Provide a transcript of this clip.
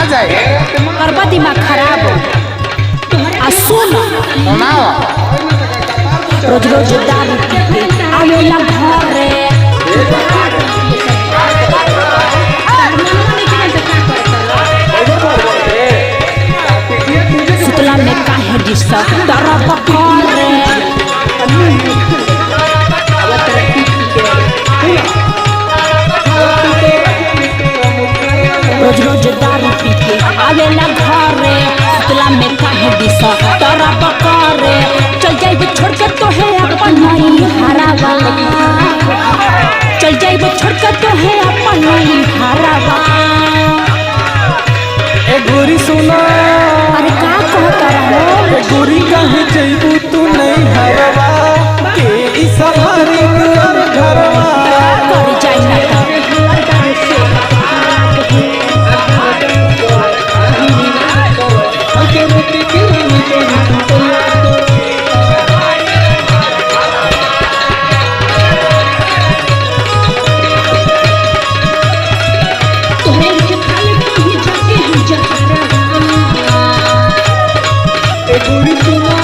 जाए करबा दिमाग खराब आ सुन रोज रोज दारू पी के आवेला घरे सुतला में काहे डिस्टर्ब तरफ करे रोज रोज दारू पी के आवेला घरे सुतला में काहे डिस्टर्ब तरफ करे चल जाइब छोड़ के तो है अपन नहीं हरावा चल जाइब छोड़ के तो है अपन नहीं हरावा ए गोरी सुना अरे का कहता रहो ए गोरी कहे जइबू तू नहीं हरवा के ई सहारी कर घरवा कर जाई ना ए गोरी सुना